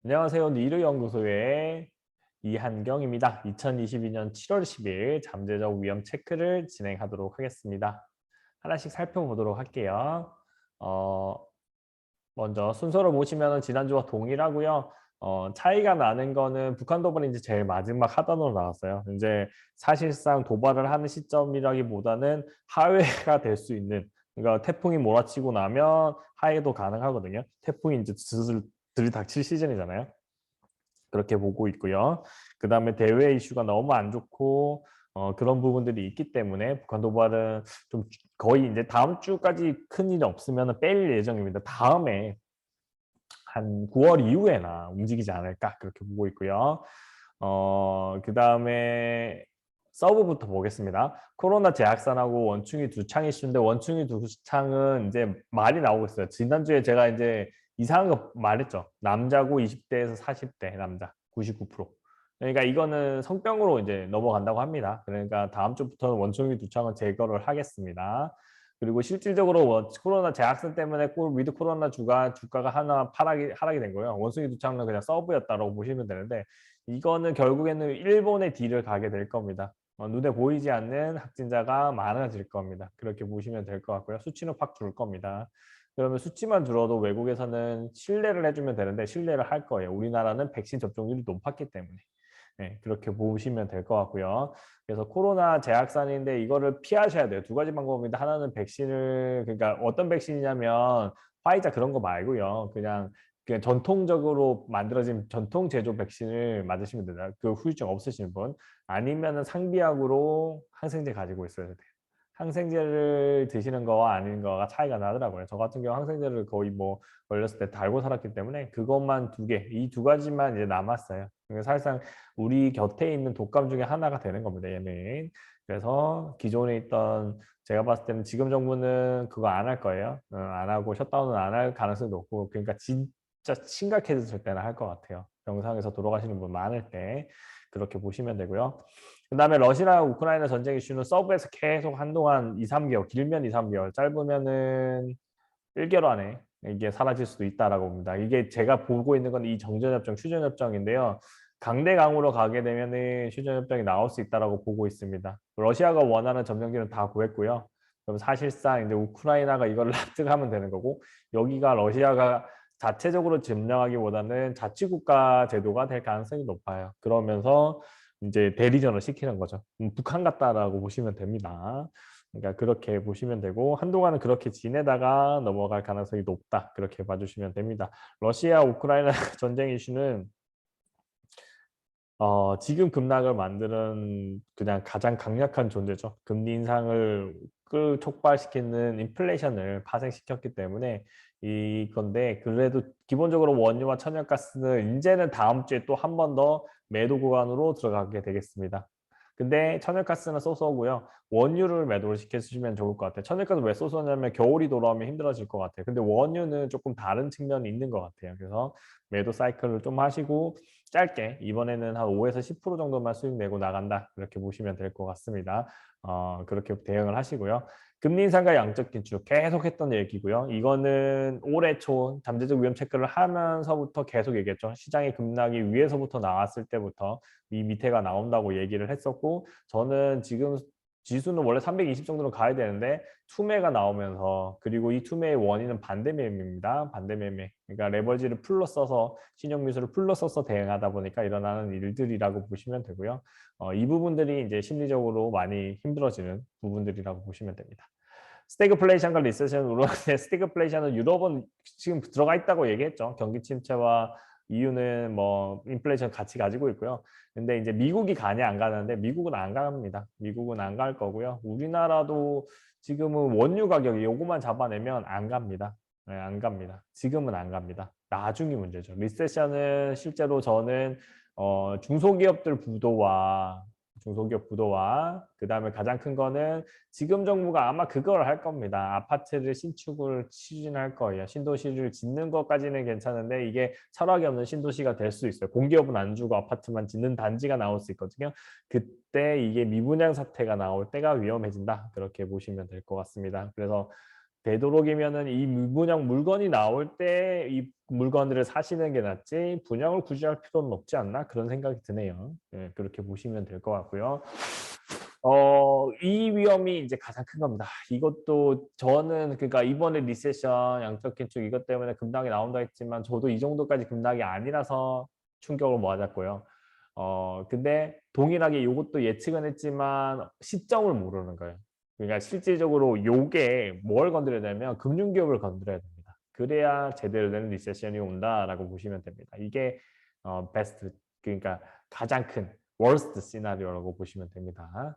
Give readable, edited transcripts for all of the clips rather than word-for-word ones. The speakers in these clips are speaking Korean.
안녕하세요. 니르연구소의 이한경입니다. 2022년 7월 10일 잠재적 위험 체크를 진행하도록 하겠습니다. 하나씩 살펴보도록 할게요. 어, 먼저 순서로 보시면 지난주와 동일하고요. 차이가 나는 거는 북한 도발이 이제 제일 마지막 하단으로 나왔어요. 이제 사실상 도발을 하는 시점이라기보다는 하회가 될 수 있는, 그러니까 태풍이 몰아치고 나면 하회도 가능하거든요. 태풍이 이제 슬슬 들이닥칠 시즌이잖아요. 그렇게 보고 있고요. 그다음에 대외 이슈가 너무 안 좋고 그런 부분들이 있기 때문에 북한 도발은 좀 거의 이제 다음 주까지 큰일이 없으면 뺄 예정입니다. 다음에 한 9월 이후에나 움직이지 않을까 그렇게 보고 있고요. 그다음에 서브부터 보겠습니다. 코로나 재확산하고 원충이 두 창 이슈인데 원충이 두 창은 이제 말이 나오고 있어요. 지난주에 제가 이제 이상한 거 말했죠. 남자고 20대에서 40대 남자 99%. 그러니까 이거는 성병으로 이제 넘어간다고 합니다. 그러니까 다음 주부터는 원충이 두 창은 제거를 하겠습니다. 그리고 실질적으로 코로나 재확산 때문에 위드 코로나 주가가 하나 하락이 된 거예요. 원숭이 두창은 그냥 서브였다라고 보시면 되는데 이거는 결국에는 일본의 딜을 가게 될 겁니다. 눈에 보이지 않는 확진자가 많아질 겁니다. 그렇게 보시면 될 것 같고요. 수치는 확 줄 겁니다. 그러면 수치만 줄어도 외국에서는 신뢰를 해주면 되는데 신뢰를 할 거예요. 우리나라는 백신 접종률이 높았기 때문에. 네, 그렇게 보시면 될 것 같고요. 그래서 코로나 재확산인데 이거를 피하셔야 돼요. 두 가지 방법인데 하나는 백신을 그러니까 어떤 백신이냐면 화이자 그런 거 말고요. 그냥 전통적으로 만들어진 전통 제조 백신을 맞으시면 됩니다. 그 후유증 없으신 분 아니면은 상비약으로 항생제 가지고 있어야 돼요. 항생제를 드시는 거와 아닌 거가 차이가 나더라고요. 저 같은 경우 항생제를 거의 뭐 걸렸을 때 달고 살았기 때문에 그것만 두 개, 이 두 가지만 이제 남았어요. 그러니까 사실상 우리 곁에 있는 독감 중에 하나가 되는 겁니다. 얘는. 그래서 기존에 있던 제가 봤을 때는 지금 정부는 그거 안 할 거예요. 안 하고 셧다운은 안 할 가능성이 높고 그러니까 진짜 심각해졌을 때는 할 것 같아요. 병상에서 돌아가시는 분 많을 때 그렇게 보시면 되고요. 그다음에 러시아 우크라이나 전쟁 이슈는 서브에서 계속 한동안 2, 3개월, 길면 2, 3개월, 짧으면은 1개월 안에 이게 사라질 수도 있다라고 봅니다. 이게 제가 보고 있는 건 이 정전협정, 휴전협정인데요. 강대강으로 가게 되면은 휴전협정이 나올 수 있다라고 보고 있습니다. 러시아가 원하는 점령지는 다 구했고요. 그럼 사실상 이제 우크라이나가 이걸 납득하면 되는 거고 여기가 러시아가 자체적으로 점령하기보다는 자치국가 제도가 될 가능성이 높아요. 그러면서 이제 대리전을 시키는 거죠. 북한 같다라고 보시면 됩니다. 그러니까 그렇게 보시면 되고 한동안은 그렇게 지내다가 넘어갈 가능성이 높다. 그렇게 봐주시면 됩니다. 러시아 우크라이나 전쟁 이슈는 지금 급락을 만드는 그냥 가장 강력한 존재죠. 금리 인상을 촉발시키는 인플레이션을 파생시켰기 때문에 이건데 그래도 기본적으로 원유와 천연가스는 이제는 다음 주에 또 한 번 더 매도 구간으로 들어가게 되겠습니다. 근데 천연가스는 쏘쏘고요. 원유를 매도를 시켜주시면 좋을 것 같아요. 천연가스 왜 쏘쏘냐면 겨울이 돌아오면 힘들어질 것 같아요. 근데 원유는 조금 다른 측면이 있는 것 같아요. 그래서 매도 사이클을 좀 하시고 짧게 이번에는 한 5에서 10% 정도만 수익 내고 나간다. 그렇게 보시면 될 것 같습니다. 그렇게 대응을 하시고요. 금리 인상과 양적 긴축 계속 했던 얘기고요. 이거는 올해 초 잠재적 위험 체크를 하면서부터 계속 얘기했죠. 시장의 급락이 위에서부터 나왔을 때부터 이 밑에가 나온다고 얘기를 했었고 저는 지금 지수는 원래 320 정도로 가야 되는데 투매가 나오면서 그리고 이 투매의 원인은 반대매매입니다. 반대매매. 그러니까 레버리지를 풀로 써서 신용미수를 풀로 써서 대응하다 보니까 일어나는 일들이라고 보시면 되고요. 이 부분들이 이제 심리적으로 많이 힘들어지는 부분들이라고 보시면 됩니다. 스태그플레이션과 리세션으로 스태그플레이션은 유럽은 지금 들어가 있다고 얘기했죠. 경기 침체와 이유는 뭐 인플레이션 같이 가지고 있고요. 근데 이제 미국이 가냐 안 가는데 미국은 안 갑니다. 미국은 안 갈 거고요. 우리나라도 지금은 원유 가격이 요거만 잡아내면 안 갑니다. 네, 안 갑니다. 지금은 안 갑니다. 나중이 문제죠. 리세션은 실제로 저는 중소기업 부도와 그다음에 가장 큰 거는 지금 정부가 아마 그걸 할 겁니다. 아파트를 신축을 추진할 거예요. 신도시를 짓는 것까지는 괜찮은데 이게 철학이 없는 신도시가 될 수 있어요. 공기업은 안 주고 아파트만 짓는 단지가 나올 수 있거든요. 그때 이게 미분양 사태가 나올 때가 위험해진다. 그렇게 보시면 될 것 같습니다. 그래서 되도록이면은 이 무분양 물건이 나올 때 이 물건들을 사시는 게 낫지 분양을 굳이 할 필요는 없지 않나 그런 생각이 드네요. 예, 그렇게 보시면 될 것 같고요. 이 위험이 이제 가장 큰 겁니다. 이것도 저는 그러니까 이번에 리세션 양적 긴축 이것 때문에 급락이 나온다 했지만 저도 이 정도까지 급락이 아니라서 충격을 맞았고요. 근데 동일하게 이것도 예측은 했지만 시점을 모르는 거예요. 그러니까 실질적으로 요게 뭘 건드려야 되냐면 금융기업을 건드려야 됩니다. 그래야 제대로 된 리세션이 온다라고 보시면 됩니다. 이게 베스트 그러니까 가장 큰 월스트 시나리오라고 보시면 됩니다.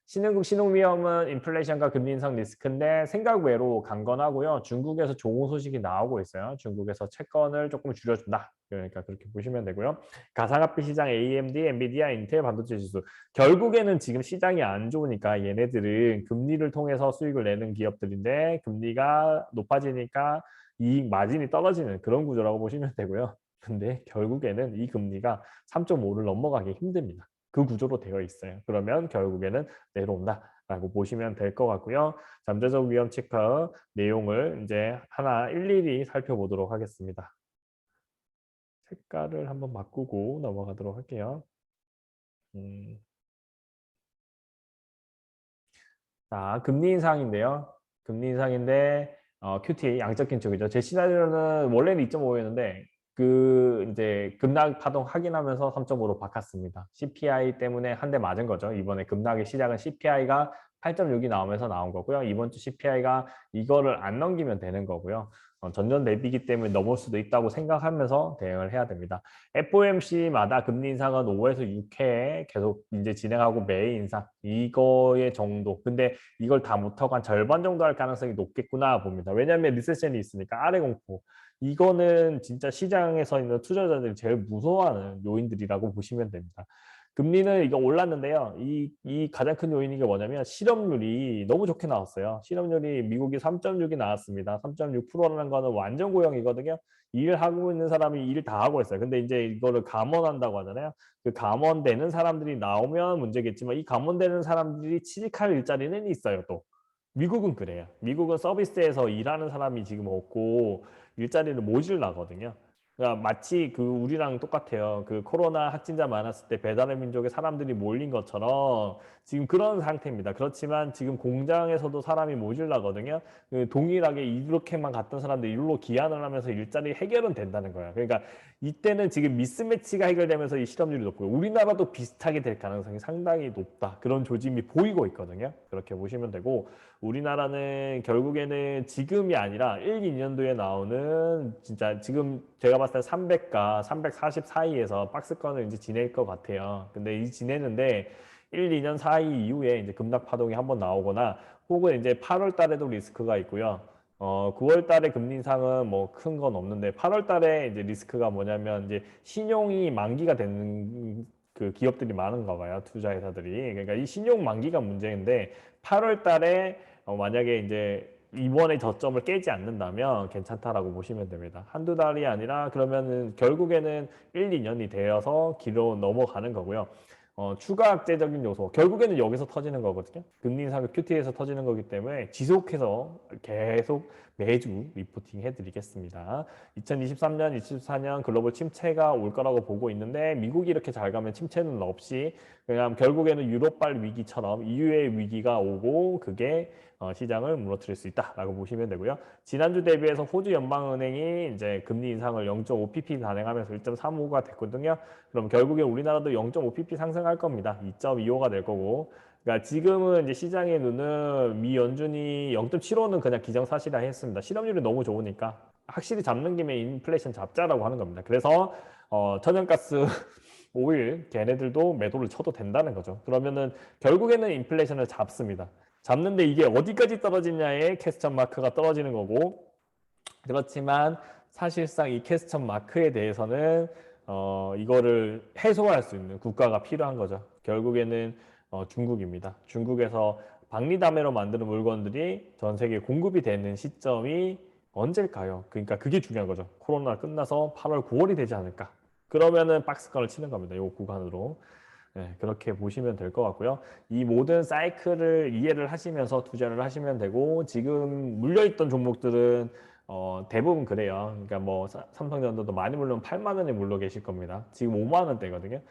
신흥국 신흥위험은 인플레이션과 금리 인상 리스크인데 생각 외로 강건하고요. 중국에서 좋은 소식이 나오고 있어요. 중국에서 채권을 조금 줄여준다. 그러니까 그렇게 보시면 되고요. 가상화폐 시장 AMD, 엔비디아, 인텔 반도체 지수. 결국에는 지금 시장이 안 좋으니까 얘네들은 금리를 통해서 수익을 내는 기업들인데 금리가 높아지니까 이익 마진이 떨어지는 그런 구조라고 보시면 되고요. 근데 결국에는 이 금리가 3.5를 넘어가기 힘듭니다. 그 구조로 되어 있어요. 그러면 결국에는 내려온다라고 보시면 될 것 같고요. 잠재적 위험 체크 내용을 이제 하나 일일이 살펴보도록 하겠습니다. 색깔을 한번 바꾸고 넘어가도록 할게요. 자, 금리 인상인데요. 금리 인상인데 QT 양적 긴축이죠. 제 시나리오는 원래는 2.5였는데 그 이제 급락 파동 확인하면서 3.5로 바꿨습니다. CPI 때문에 한 대 맞은 거죠. 이번에 급락의 시작은 CPI가 8.6이 나오면서 나온 거고요. 이번 주 CPI가 이거를 안 넘기면 되는 거고요. 전년 대비기 때문에 넘을 수도 있다고 생각하면서 대응을 해야 됩니다. FOMC마다 금리 인상은 5에서 6회 계속 이제 진행하고 매 인상 이거의 정도. 근데 이걸 다 못하고 한 절반 정도 할 가능성이 높겠구나 봅니다. 왜냐하면 리세션이 있으니까 아래 공포. 이거는 진짜 시장에서 있는 투자자들이 제일 무서워하는 요인들이라고 보시면 됩니다. 금리는 이거 올랐는데요. 이 가장 큰 요인이 뭐냐면 실업률이 너무 좋게 나왔어요. 실업률이 미국이 3.6이 나왔습니다. 3.6%라는 거는 완전 고용이거든요. 일하고 있는 사람이 일 다 하고 있어요. 근데 이제 이거를 감원한다고 하잖아요. 그 감원되는 사람들이 나오면 문제겠지만 이 감원되는 사람들이 취직할 일자리는 있어요, 또. 미국은 그래요. 미국은 서비스에서 일하는 사람이 지금 없고 일자리를 모질라거든요. 그러니까 마치 그 우리랑 똑같아요. 그 코로나 확진자 많았을 때 배달의 민족에 사람들이 몰린 것처럼 지금 그런 상태입니다. 그렇지만 지금 공장에서도 사람이 모질라거든요. 그 동일하게 이렇게만 갔던 사람들이 일로 기한을 하면서 일자리 해결은 된다는 거예요. 그러니까 이때는 지금 미스매치가 해결되면서 이 실업률이 높고요. 우리나라도 비슷하게 될 가능성이 상당히 높다. 그런 조짐이 보이고 있거든요. 그렇게 보시면 되고 우리나라는 결국에는 지금이 아니라 1, 2년도에 나오는 진짜 지금 제가 봤을 때 300과 340 사이에서 박스권을 이제 지낼 것 같아요. 근데 이 지내는데 1, 2년 사이 이후에 이제 급락 파동이 한번 나오거나 혹은 이제 8월 달에도 리스크가 있고요. 9월 달에 금리 인상은 뭐 큰 건 없는데 8월 달에 이제 리스크가 뭐냐면 이제 신용이 만기가 되는 그 기업들이 많은가 봐요. 투자회사들이. 그러니까 이 신용 만기가 문제인데 8월 달에 만약에 이제 이번에 저점을 깨지 않는다면 괜찮다라고 보시면 됩니다. 한두 달이 아니라 그러면은 결국에는 1, 2년이 되어서 길어 넘어가는 거고요. 추가 악재적인 요소 결국에는 여기서 터지는 거거든요. 금리 인상이 QT에서 터지는 거기 때문에 지속해서 계속 매주 리포팅 해드리겠습니다. 2023년, 24년 글로벌 침체가 올 거라고 보고 있는데 미국이 이렇게 잘 가면 침체는 없이 그냥 결국에는 유럽발 위기처럼 EU의 위기가 오고 그게 시장을 무너뜨릴 수 있다라고 보시면 되고요. 지난주 대비해서 호주 연방은행이 이제 금리 인상을 0.5pp 단행하면서 1.35가 됐거든요. 그럼 결국에 우리나라도 0.5pp 상승할 겁니다. 2.25가 될 거고. 그러니까 지금은 이제 시장의 눈은 미 연준이 0.75는 그냥 기정사실화 했습니다. 실업률이 너무 좋으니까 확실히 잡는 김에 인플레이션 잡자라고 하는 겁니다. 그래서 천연가스 오일 걔네들도 매도를 쳐도 된다는 거죠. 그러면은 결국에는 인플레이션을 잡습니다. 잡는데 이게 어디까지 떨어지냐에 캐스천 마크가 떨어지는 거고 그렇지만 사실상 이 캐스천 마크에 대해서는 이거를 해소할 수 있는 국가가 필요한 거죠. 결국에는 중국입니다. 중국에서 박리담회로 만드는 물건들이 전 세계에 공급이 되는 시점이 언제일까요? 그러니까 그게 중요한 거죠. 코로나 끝나서 8월, 9월이 되지 않을까. 그러면은 박스권을 치는 겁니다. 이 구간으로. 네, 그렇게 보시면 될 것 같고요. 이 모든 사이클을 이해를 하시면서 투자를 하시면 되고 지금 물려있던 종목들은 대부분 그래요. 그러니까 뭐 삼성전자도 많이 물면 8만 원에 물려 계실 겁니다. 지금 5만 원대거든요.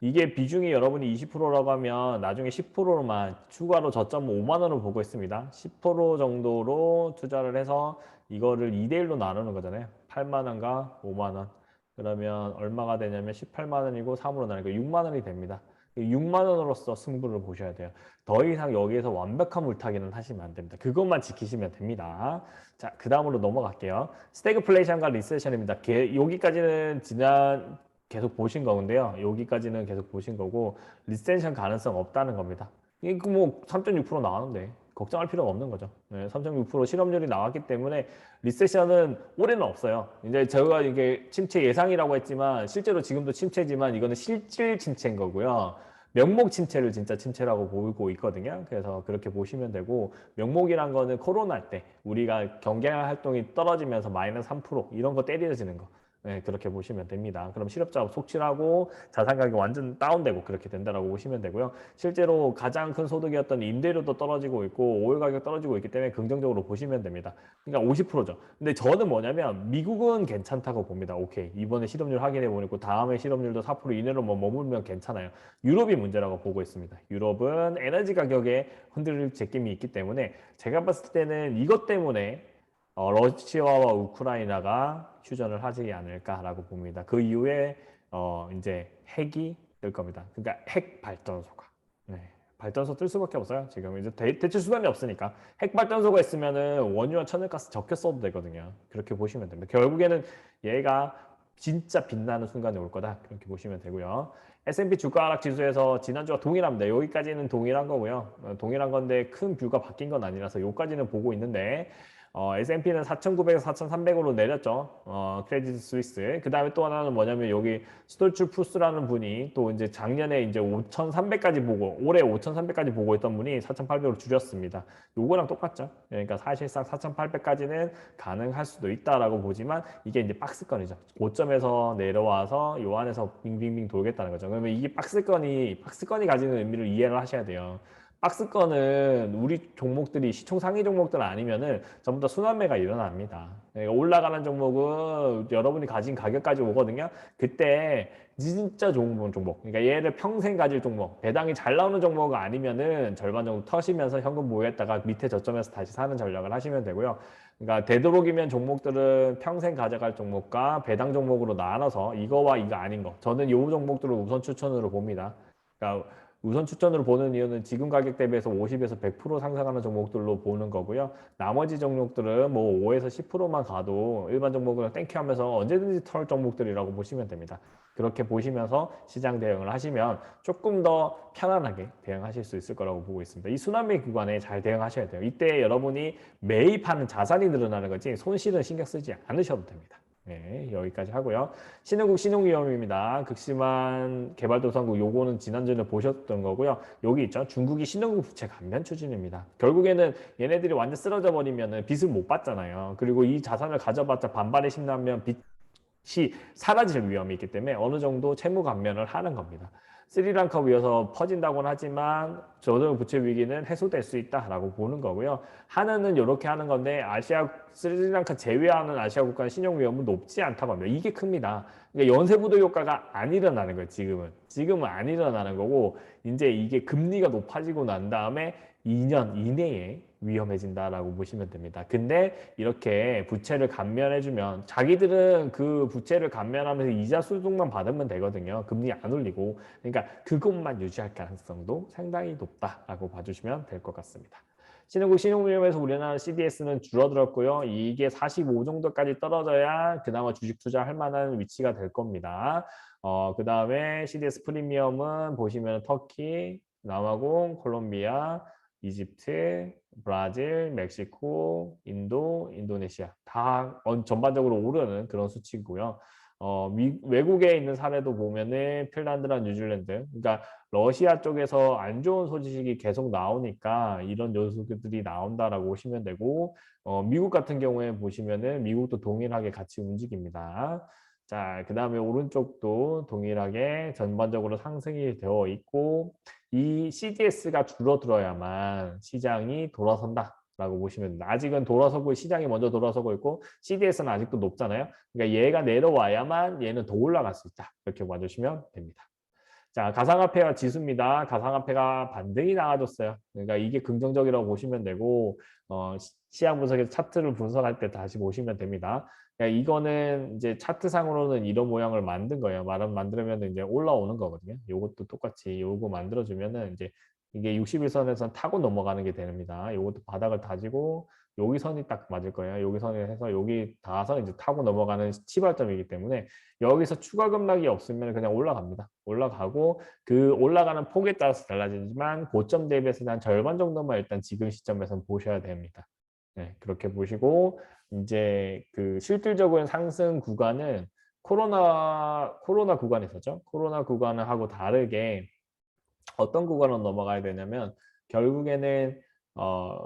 이게 비중이 여러분이 20%라고 하면 나중에 10%로만 추가로 저점 5만 원을 보고 있습니다. 10% 정도로 투자를 해서 이거를 2대1로 나누는 거잖아요. 8만 원과 5만 원. 그러면 얼마가 되냐면 18만 원이고 3으로 나누니까 6만 원이 됩니다. 6만 원으로서 승부를 보셔야 돼요. 더 이상 여기에서 완벽한 물타기는 하시면 안 됩니다. 그것만 지키시면 됩니다. 자, 그 다음으로 넘어갈게요. 스태그플레이션과 리세션입니다. 여기까지는 지난 계속 보신 건데요. 여기까지는 계속 보신 거고 리센션 가능성 없다는 겁니다. 이거 뭐 3.6% 나왔는데 걱정할 필요가 없는 거죠. 네, 3.6% 실업률이 나왔기 때문에 리세션은 올해는 없어요. 이제 제가 이게 침체 예상이라고 했지만 실제로 지금도 침체지만 이거는 실질 침체인 거고요. 명목 침체를 진짜 침체라고 보고 있거든요. 그래서 그렇게 보시면 되고 명목이란 거는 코로나 때 우리가 경제 활동이 떨어지면서 마이너스 3% 이런 거 때려지는 거. 네, 그렇게 보시면 됩니다. 그럼 실업자 속출하고 자산 가격이 완전 다운되고 그렇게 된다라고 보시면 되고요. 실제로 가장 큰 소득이었던 임대료도 떨어지고 있고 오일 가격 떨어지고 있기 때문에 긍정적으로 보시면 됩니다. 그러니까 50%죠. 근데 저는 뭐냐면 미국은 괜찮다고 봅니다. 오케이. 이번에 실업률 확인해 보니까 다음에 실업률도 4% 이내로 뭐 머물면 괜찮아요. 유럽이 문제라고 보고 있습니다. 유럽은 에너지 가격에 흔들릴 제낌이 있기 때문에 제가 봤을 때는 이것 때문에 러시아와 우크라이나가 휴전을 하지 않을까라고 봅니다. 그 이후에 이제 핵이 뜰 겁니다. 그러니까 핵 발전소가. 네. 발전소 뜰 수밖에 없어요. 지금 이제 대체 수단이 없으니까 핵 발전소가 있으면은 원유와 천연가스 적게 써도 되거든요. 그렇게 보시면 됩니다. 결국에는 얘가 진짜 빛나는 순간이 올 거다. 그렇게 보시면 되고요. S&P 주가 하락 지수에서 지난주와 동일합니다. 여기까지는 동일한 거고요. 동일한 건데 큰 뷰가 바뀐 건 아니라서 여기까지는 보고 있는데 S&P는 4,900에서 4,300으로 내렸죠. 크레디트 스위스. 그 다음에 또 하나는 뭐냐면 여기 스톨츠 푸스라는 분이 또 이제 작년에 이제 5,300까지 보고 올해 5,300까지 보고 있던 분이 4,800으로 줄였습니다. 요거랑 똑같죠. 그러니까 사실상 4,800까지는 가능할 수도 있다라고 보지만 이게 이제 박스권이죠. 고점에서 내려와서 요 안에서 빙빙빙 돌겠다는 거죠. 그러면 이게 박스권이 가지는 의미를 이해를 하셔야 돼요. 박스권은 우리 종목들이 시총 상위 종목들 아니면은 전부 다 순환매가 일어납니다. 그러니까 올라가는 종목은 여러분이 가진 가격까지 오거든요. 그때 진짜 좋은 종목, 그러니까 얘를 평생 가질 종목, 배당이 잘 나오는 종목 아니면은 절반 정도 터시면서 현금 보유했다가 밑에 저점에서 다시 사는 전략을 하시면 되고요. 그러니까 되도록이면 종목들은 평생 가져갈 종목과 배당 종목으로 나눠서 이거와 이거 아닌 거. 저는 이 종목들을 우선 추천으로 봅니다. 그러니까 우선 추천으로 보는 이유는 지금 가격 대비해서 50에서 100% 상승하는 종목들로 보는 거고요. 나머지 종목들은 뭐 5에서 10%만 가도 일반 종목은 땡큐 하면서 언제든지 털 종목들이라고 보시면 됩니다. 그렇게 보시면서 시장 대응을 하시면 조금 더 편안하게 대응하실 수 있을 거라고 보고 있습니다. 이 순환매 구간에 잘 대응하셔야 돼요. 이때 여러분이 매입하는 자산이 늘어나는 거지 손실은 신경 쓰지 않으셔도 됩니다. 네, 여기까지 하고요. 신흥국 신흥위험입니다. 극심한 개발도상국 요거는 지난주에 보셨던 거고요. 여기 있죠. 중국이 신흥국 부채 감면 추진입니다. 결국에는 얘네들이 완전 쓰러져 버리면은 빚을 못 받잖아요. 그리고 이 자산을 가져봤자 반발에 신나면 빚이 사라질 위험이 있기 때문에 어느 정도 채무 감면을 하는 겁니다. 스리랑카 위에서 퍼진다고는 하지만 저소득 부채 위기는 해소될 수 있다라고 보는 거고요. 하나는 이렇게 하는 건데 스리랑카 제외하는 아시아 국가는 신용 위험은 높지 않다고 합니다. 이게 큽니다. 그러니까 연쇄부도 효과가 안 일어나는 거예요. 지금은 안 일어나는 거고 이제 이게 금리가 높아지고 난 다음에 2년 이내에 위험해진다라고 보시면 됩니다. 근데 이렇게 부채를 감면해주면 자기들은 그 부채를 감면하면서 이자 수익만 받으면 되거든요. 금리 안 올리고. 그러니까 그것만 유지할 가능성도 상당히 높다라고 봐주시면 될 것 같습니다. 신흥국 신용위험에서 우리나라 CDS는 줄어들었고요. 이게 45 정도까지 떨어져야 그나마 주식 투자할 만한 위치가 될 겁니다. 그 다음에 CDS 프리미엄은 보시면 터키, 남아공, 콜롬비아, 이집트, 브라질, 멕시코, 인도, 인도네시아 다 전반적으로 오르는 그런 수치고요. 외국에 있는 사례도 보면은 핀란드랑 뉴질랜드, 그러니까 러시아 쪽에서 안 좋은 소식이 계속 나오니까 이런 요소들이 나온다라고 보시면 되고, 미국 같은 경우에 보시면은 미국도 동일하게 같이 움직입니다. 자, 그 다음에 오른쪽도 동일하게 전반적으로 상승이 되어 있고 이 CDS가 줄어들어야만 시장이 돌아선다라고 보시면 됩니다. 아직은 돌아서고 시장이 먼저 돌아서고 있고 CDS는 아직도 높잖아요. 그러니까 얘가 내려와야만 얘는 더 올라갈 수 있다. 이렇게 봐주시면 됩니다. 자, 가상화폐와 지수입니다. 가상화폐가 반등이 나와줬어요. 그러니까 이게 긍정적이라고 보시면 되고 시장 분석에서 차트를 분석할 때 다시 보시면 됩니다. 그러니까 이거는 이제 차트상으로는 이런 모양을 만든 거예요. 만들면 이제 올라오는 거거든요. 이것도 똑같이 요거 만들어주면은 이제 이게 61선에서 타고 넘어가는 게 됩니다. 이것도 바닥을 다지고 여기 선이 딱 맞을 거예요. 여기 선에 해서 여기 닿아서 이제 타고 넘어가는 치발점이기 때문에 여기서 추가 급락이 없으면 그냥 올라갑니다. 올라가고 그 올라가는 폭에 따라서 달라지지만 고점 대비해서 한 절반 정도만 일단 지금 시점에서 보셔야 됩니다. 네, 그렇게 보시고 이제 그 실질적인 상승 구간은 코로나 구간이 있었죠. 코로나 구간을 하고 다르게 어떤 구간으로 넘어가야 되냐면 결국에는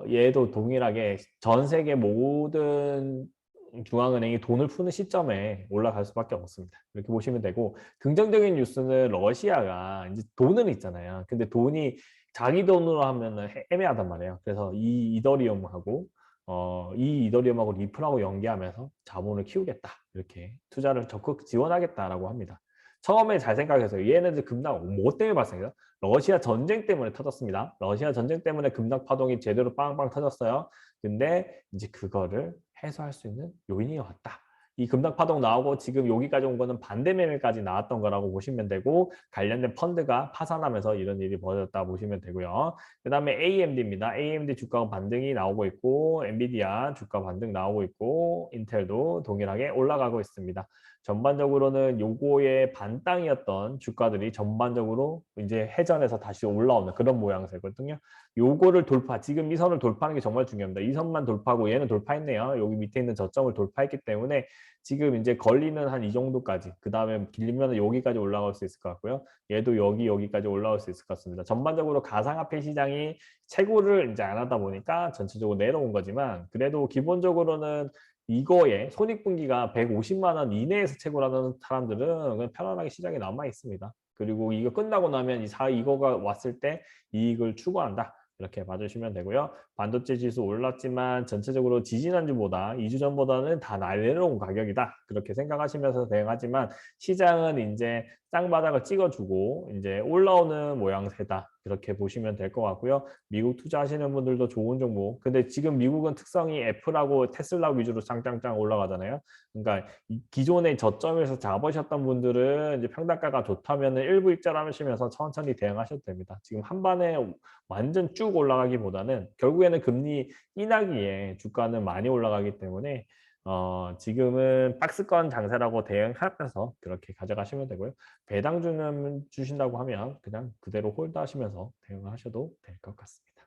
얘도 동일하게 전 세계 모든 중앙은행이 돈을 푸는 시점에 올라갈 수밖에 없습니다. 이렇게 보시면 되고 긍정적인 뉴스는 러시아가 이제 돈은 있잖아요. 근데 돈이 자기 돈으로 하면은 애매하단 말이에요. 그래서 이 이더리움하고 리플하고 연계하면서 자본을 키우겠다. 이렇게 투자를 적극 지원하겠다라고 합니다. 처음에 잘 생각해서요. 얘네들 급락 뭐 때문에 발생해요? 러시아 전쟁 때문에 터졌습니다. 러시아 전쟁 때문에 급락 파동이 제대로 빵빵 터졌어요. 근데 이제 그거를 해소할 수 있는 요인이 왔다. 이 급락 파동 나오고 지금 여기까지 온 거는 반대 매매까지 나왔던 거라고 보시면 되고 관련된 펀드가 파산하면서 이런 일이 벌어졌다 보시면 되고요. 그 다음에 AMD입니다. AMD 주가 반등이 나오고 있고 엔비디아 주가 반등 나오고 있고 인텔도 동일하게 올라가고 있습니다. 전반적으로는 요거의 반땅이었던 주가들이 전반적으로 이제 해전에서 다시 올라오는 그런 모양새거든요. 요거를 지금 이 선을 돌파하는 게 정말 중요합니다. 이 선만 돌파하고 얘는 돌파했네요. 여기 밑에 있는 저점을 돌파했기 때문에 지금 이제 걸리는 한 이 정도까지 그 다음에 길면 여기까지 올라갈 수 있을 것 같고요. 얘도 여기까지 올라올 수 있을 것 같습니다. 전반적으로 가상화폐 시장이 최고를 이제 안 하다 보니까 전체적으로 내려온 거지만 그래도 기본적으로는 이거에 손익분기가 150만 원 이내에서 채굴하는 사람들은 그냥 편안하게 시장에 남아 있습니다. 그리고 이거 끝나고 나면 이거가 왔을 때 이익을 추구한다. 이렇게 봐주시면 되고요. 반도체 지수 올랐지만 전체적으로 지지난주보다 2주 전보다는 다 내려온 가격이다. 그렇게 생각하시면서 대응하지만 시장은 이제 쌍바닥을 찍어주고 이제 올라오는 모양새다. 그렇게 보시면 될 것 같고요. 미국 투자하시는 분들도 좋은 정보. 근데 지금 미국은 특성이 애플하고 테슬라 위주로 짱짱짱 올라가잖아요. 그러니까 기존의 저점에서 잡으셨던 분들은 이제 평단가가 좋다면 일부 입절하시면서 천천히 대응하셔도 됩니다. 지금 한 번에 완전 쭉 올라가기보다는 결국에는 금리 인하기에 주가는 많이 올라가기 때문에 지금은 박스권 장세라고 대응하면서 그렇게 가져가시면 되고요. 배당 주신다고 하면 그냥 그대로 홀드하시면서 대응하셔도 될 것 같습니다.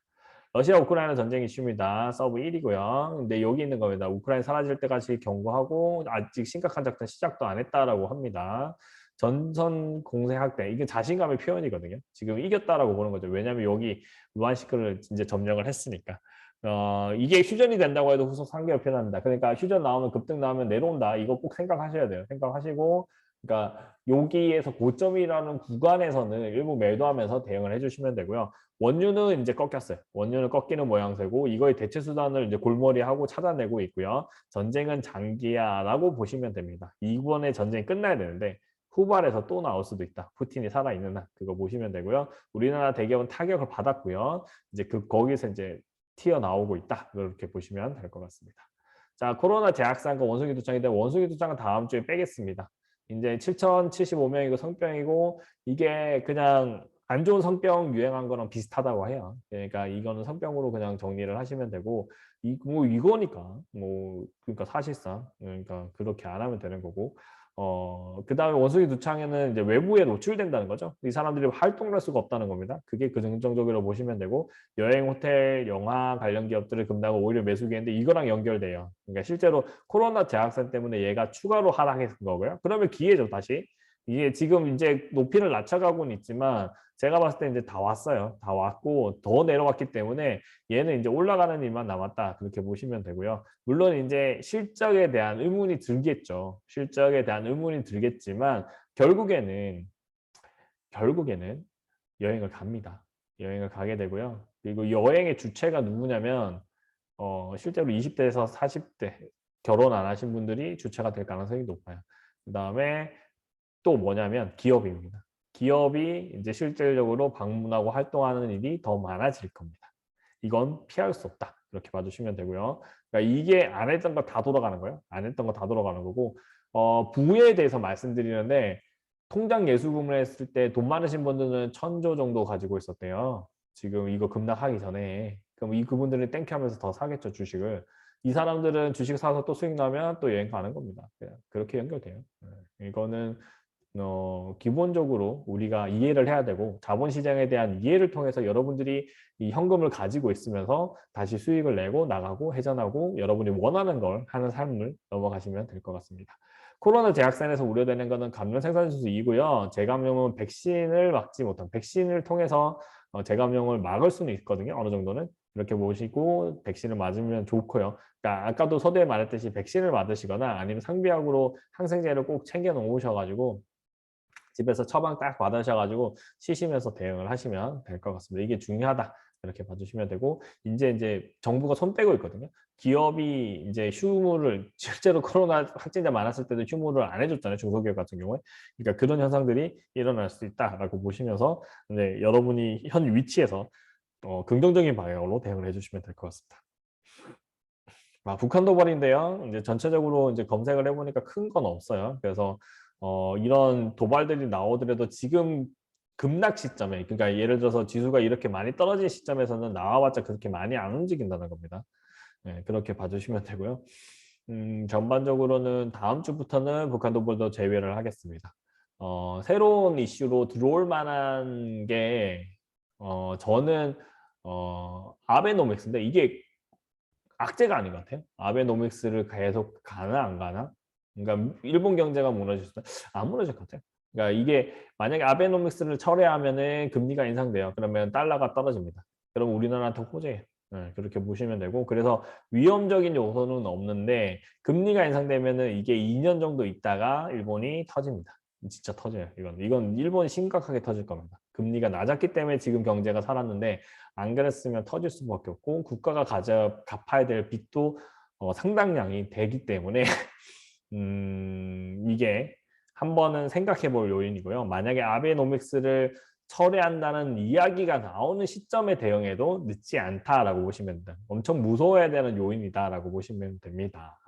러시아 우크라이나 전쟁 이슈입니다. 서브 1이고요. 근데 여기 있는 겁니다. 우크라이나 사라질 때까지 경고하고 아직 심각한 작전 시작도 안 했다라고 합니다. 전선 공세 확대 이게 자신감의 표현이거든요. 지금 이겼다라고 보는 거죠. 왜냐하면 여기 루안시크를 이제 점령을 했으니까. 이게 휴전이 된다고 해도 후속 3개월 편합니다. 그러니까 휴전 나오면 급등 나오면 내려온다. 이거 꼭 생각하셔야 돼요. 생각하시고 그러니까 여기에서 고점이라는 구간에서는 일부 매도하면서 대응을 해주시면 되고요. 원유는 이제 꺾였어요. 원유는 꺾이는 모양새고 이거의 대체 수단을 이제 골머리하고 찾아내고 있고요. 전쟁은 장기야라고 보시면 됩니다. 이번에 전쟁이 끝나야 되는데 후발에서 또 나올 수도 있다. 푸틴이 살아있는 한 그거 보시면 되고요. 우리나라 대기업은 타격을 받았고요. 이제 거기서 이제 튀어나오고 있다. 이렇게 보시면 될 것 같습니다. 자, 코로나 재확산과 원숭이 두창인데 원숭이 두창은 다음 주에 빼겠습니다. 이제 7,075명이고 성병이고 이게 그냥 안 좋은 성병 유행한 거랑 비슷하다고 해요. 그러니까 이거는 성병으로 그냥 정리를 하시면 되고 뭐 이거니까 뭐 그러니까 사실상 그러니까 그렇게 안 하면 되는 거고 그다음에 원숭이 두창에는 이제 외부에 노출된다는 거죠. 이 사람들이 활동을 할 수가 없다는 겁니다. 그게 긍정적으로 보시면 되고 여행, 호텔, 영화 관련 기업들을 급락하고 오히려 매수기인데 이거랑 연결돼요. 그러니까 실제로 코로나 재확산 때문에 얘가 추가로 하락했던 거고요. 그러면 기회죠, 다시. 이게 지금 이제 높이를 낮춰가고는 있지만 제가 봤을 때 이제 다 왔어요. 다 왔고 더 내려왔기 때문에 얘는 이제 올라가는 일만 남았다. 그렇게 보시면 되고요. 물론 이제 실적에 대한 의문이 들겠죠. 실적에 대한 의문이 들겠지만 결국에는 여행을 갑니다. 여행을 가게 되고요. 그리고 여행의 주체가 누구냐면 실제로 20대에서 40대 결혼 안 하신 분들이 주체가 될 가능성이 높아요. 그다음에 또 뭐냐면 기업입니다. 기업이 이제 실질적으로 방문하고 활동하는 일이 더 많아질 겁니다. 이건 피할 수 없다. 이렇게 봐주시면 되고요. 그러니까 이게 안 했던 거 다 돌아가는 거예요. 안 했던 거 다 돌아가는 거고 부에 대해서 말씀드리는데 통장 예수금을 했을 때 돈 많으신 분들은 1,000조 정도 가지고 있었대요. 지금 이거 급락하기 전에. 그럼 그분들은 땡큐 하면서 더 사겠죠, 주식을. 이 사람들은 주식 사서 또 수익 나면 또 여행 가는 겁니다. 그렇게 연결돼요. 이거는 기본적으로 우리가 이해를 해야 되고 자본시장에 대한 이해를 통해서 여러분들이 이 현금을 가지고 있으면서 다시 수익을 내고 나가고 회전하고 여러분이 원하는 걸 하는 삶을 넘어가시면 될 것 같습니다. 코로나 재확산에서 우려되는 것은 감염 생산수 2고요. 재감염은 백신을 막지 못한 백신을 통해서 재감염을 막을 수는 있거든요. 어느 정도는. 이렇게 보시고 백신을 맞으면 좋고요. 그러니까 아까도 서두에 말했듯이 백신을 맞으시거나 아니면 상비약으로 항생제를 꼭 챙겨 놓으셔가지고 집에서 처방 딱 받으셔가지고 쉬시면서 대응을 하시면 될 것 같습니다. 이게 중요하다. 이렇게 봐주시면 되고 이제 정부가 손 빼고 있거든요. 기업이 이제 휴무를 실제로 코로나 확진자 많았을 때도 휴무를 안 해줬잖아요. 중소기업 같은 경우에. 그러니까 그런 현상들이 일어날 수 있다라고 보시면서 네, 여러분이 현 위치에서 긍정적인 방향으로 대응을 해주시면 될 것 같습니다. 북한 도발인데요. 이제 전체적으로 이제 검색을 해보니까 큰 건 없어요. 그래서 이런 도발들이 나오더라도 지금 급락 시점에, 그러니까 예를 들어서 지수가 이렇게 많이 떨어진 시점에서는 나와봤자 그렇게 많이 안 움직인다는 겁니다. 네, 그렇게 봐주시면 되고요. 전반적으로는 다음 주부터는 북한 도발도 제외를 하겠습니다. 새로운 이슈로 들어올 만한 게 저는 아베노믹스인데 이게 악재가 아닌 것 같아요. 아베노믹스를 계속 가나 안 가나? 그러니까 일본 경제가 무너질 수 안 무너질 것 같아요. 그러니까 이게 만약에 아베노믹스를 철회하면은 금리가 인상돼요. 그러면 달러가 떨어집니다. 그럼 우리나라한테 호재예요. 네, 그렇게 보시면 되고 그래서 위험적인 요소는 없는데 금리가 인상되면은 이게 2년 정도 있다가 일본이 터집니다. 진짜 터져요. 이건 일본이 심각하게 터질 겁니다. 금리가 낮았기 때문에 지금 경제가 살았는데 안 그랬으면 터질 수밖에 없고 국가가 갚아야 될 빚도 상당량이 되기 때문에 이게 한 번은 생각해 볼 요인이고요. 만약에 아베노믹스를 철회한다는 이야기가 나오는 시점에 대응해도 늦지 않다라고 보시면 됩니다. 엄청 무서워야 되는 요인이다라고 보시면 됩니다.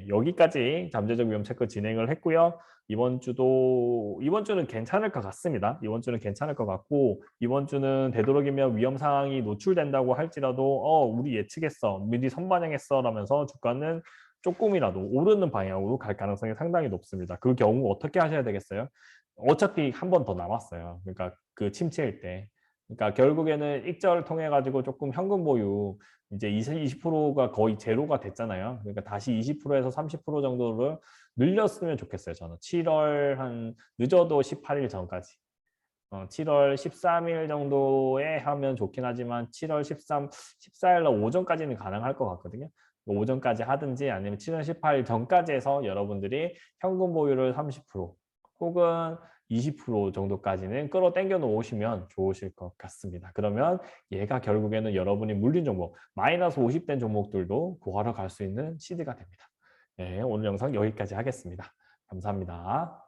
여기까지 잠재적 위험 체크 진행을 했고요. 이번 주는 괜찮을 것 같습니다. 이번 주는 괜찮을 것 같고 이번 주는 되도록이면 위험 상황이 노출된다고 할지라도 우리 예측했어, 미리 선반영했어 라면서 주가는 조금이라도 오르는 방향으로 갈 가능성이 상당히 높습니다. 그 경우 어떻게 하셔야 되겠어요? 어차피 한 번 더 남았어요. 그러니까 그 침체일 때. 그러니까 결국에는 익절을 통해 가지고 조금 현금 보유 이제 20%가 거의 제로가 됐잖아요. 그러니까 다시 20%에서 30% 정도를 늘렸으면 좋겠어요. 저는 7월 한 늦어도 18일 전까지. 7월 13일 정도에 하면 좋긴 하지만 7월 14일 날 오전까지는 가능할 것 같거든요. 오전까지 하든지 아니면 7월 18일 전까지 해서 여러분들이 현금 보유를 30% 혹은 20% 정도까지는 끌어당겨 놓으시면 좋으실 것 같습니다. 그러면 얘가 결국에는 여러분이 물린 종목, 마이너스 50된 종목들도 구하러 갈 수 있는 시드가 됩니다. 네, 오늘 영상 여기까지 하겠습니다. 감사합니다.